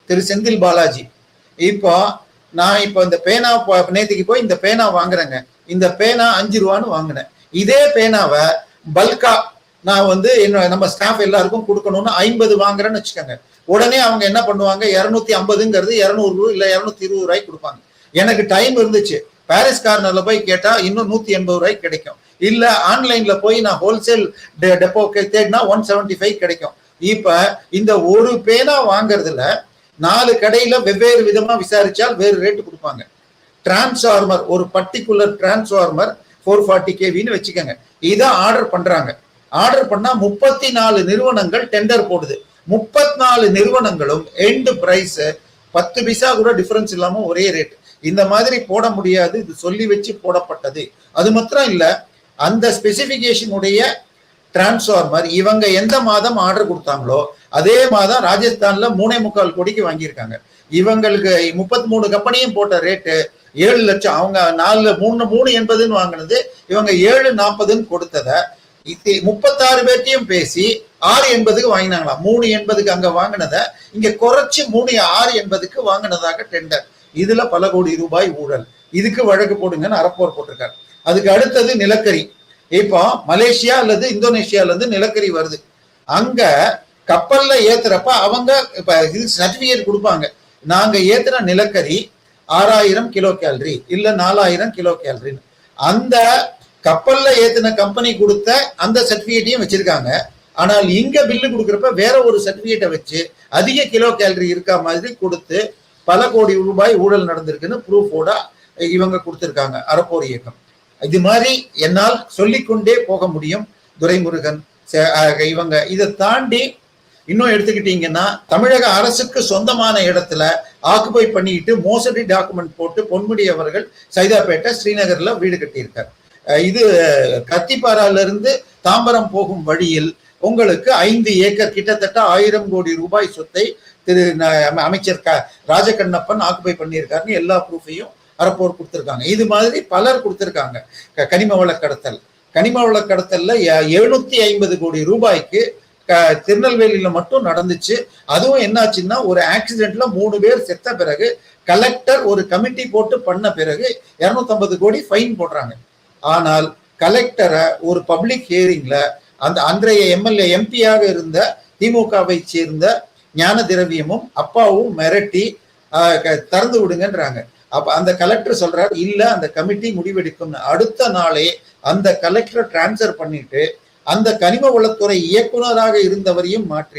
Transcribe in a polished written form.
திரு செந்தில் பாலாஜி. இப்போ நான் இப்போ இந்த பேனா நேற்றுக்கு போய் இந்த பேனா வாங்குறேங்க. இந்த பேனா 5 ரூபான்னு வாங்கினேன். இதே பேனாவை பல்கா நான் நம்ம ஸ்டாஃப் எல்லாருக்கும் கொடுக்கணும்னு 50 வாங்குறேன்னு வச்சுக்கோங்க. உடனே அவங்க என்ன பண்ணுவாங்க, 250ங்கிறது 200 இல்ல 220 ரூபாய்க்கு கொடுப்பாங்க. எனக்கு டைம் இருந்துச்சு, பாரிஸ் கார்னர்ல போய் கேட்டா இன்னும் 180 ரூபாய்க்கு கிடைக்கும். இல்ல ஆன்லைன்ல போய் நான் ஹோல்சேல் டெப்போ தேடினா 175 கிடைக்கும். இப்ப இந்த ஒரு பேனா வாங்குறதுல 4 கடையில வெவ்வேறு விதமா விசாரிச்சால் வேறு ரேட்டு கொடுப்பாங்க. டிரான்ஸ்ஃபார்மர், ஒரு பர்டிகுலர் டிரான்ஸ்ஃபார்மர் 440 kVன்னு வச்சுக்கோங்க. இதை ஆர்டர் பண்றாங்க. ஆர்டர் பண்ணா 34 நிறுவனங்கள் டெண்டர் போடுது. 34 நிறுவனங்களும் எண்ட் பிரைஸ் 10 பைசா கூட டிஃபரன்ஸ் இல்லாம ஒரே ரேட். இந்த மாதிரி போட முடியாது, இது சொல்லி வச்சு போடப்பட்டது. அது மாத்திரம் இல்ல, அந்த ஸ்பெசிபிகேஷன் உடைய டிரான்ஸ்ஃபார்மர் இவங்க எந்த மாதம் ஆர்டர் கொடுத்தாங்களோ அதே மாதம் ராஜஸ்தான்ல 3.25 கோடிக்கு வாங்கியிருக்காங்க. இவங்களுக்கு 33 கம்பெனியும் போட்ட ரேட்டு 7 லட்சம். அவங்க 3.80 வாங்கினது, இவங்க 7.40 கொடுத்தத 36 பேர்த்தையும் பேசி 6.80 வாங்கினாங்களாம். 3.80 அங்க வாங்கினத இங்க குறைச்சு 6.80 வாங்கினதாக டெண்டர். இதுல பல கோடி ரூபாய் ஊழல். இதுக்கு வழக்கு போடுங்கன்னு அறப்போர் போட்டிருக்காரு. அதுக்கு அடுத்தது நிலக்கரி. இப்போ மலேசியா அல்லது இந்தோனேஷியால இருந்து நிலக்கரி வருது. அங்க கப்பல்ல ஏத்துறப்ப அவங்க இது சர்டிபிகேட் கொடுப்பாங்க. நாங்க ஏத்துற நிலக்கரி 6000 கிலோ கேலரி இல்ல 4000 கிலோ கேலரின்னு. அந்த கப்பல்ல ஏத்தின கம்பெனி கொடுத்த அந்த சர்டிபிகேட்டையும் வச்சிருக்காங்க. ஆனால் இங்க பில்லு கொடுக்குறப்ப வேற ஒரு சர்டிபிகேட்டை வச்சு அதிக கிலோ கேலரி இருக்கா மாதிரி கொடுத்து பல கோடி ரூபாய் ஊழல் நடந்திருக்குன்னு ப்ரூஃபோட இவங்க கொடுத்திருக்காங்க அறப்போர் இயக்கம். இது மாதிரி என்னால் சொல்லிக்கொண்டே போக முடியும். துரைமுருகன் இவங்க இதை தாண்டி இன்னும் எடுத்துக்கிட்டீங்கன்னா, தமிழக அரசுக்கு சொந்தமான இடத்துல ஆக்குபை பண்ணிட்டு மோசடி டாக்குமெண்ட் போட்டு பொன்முடி அவர்கள் சைதாப்பேட்டை ஸ்ரீநகர்ல வீடு கட்டியிருக்கார். இது கத்திப்பாரால இருந்து தாம்பரம் போகும் வழியில் உங்களுக்கு 5 ஏக்கர் கிட்டத்தட்ட 1000 கோடி ரூபாய் சொத்தை திரு அமைச்சர் ராஜகண்ணப்பன் ஆக்குபை பண்ணியிருக்காருன்னு எல்லா ப்ரூஃபையும் அறப்போர் கொடுத்திருக்காங்க. இது மாதிரி பலர் கொடுத்திருக்காங்க. கனிம வள கடத்தல், கனிம வள கடத்தல்ல 750 கோடி ரூபாய்க்கு திருநெல்வேலியில மட்டும் நடந்துச்சு. அதுவும் என்னாச்சுன்னா, ஒரு ஆக்சிடென்ட்ல 3 பேர் செத்த பிறகு கலெக்டர் ஒரு கமிட்டி போட்டு பண்ண பிறகு 250 கோடி ஃபைன் போடுறாங்க. ஆனால் கலெக்டரை ஒரு பப்ளிக் ஹியரிங்ல அந்த அன்றைய எம்எல்ஏ எம்பியாக இருந்த திமுகவை சேர்ந்த ஞான திரவியமும் அப்பாவும் மிரட்டி திறந்து விடுங்கன்றாங்க. அப்ப அந்த கலெக்டர் சொல்றாரு, இல்ல அந்த கமிட்டி முடிவெடுக்கும். அடுத்த நாளே அந்த கலெக்டர் டிரான்ஸ்பர் பண்ணிட்டு அந்த கனிம வளத்துறை இயக்குநராக இருந்தவரையும் மாற்றி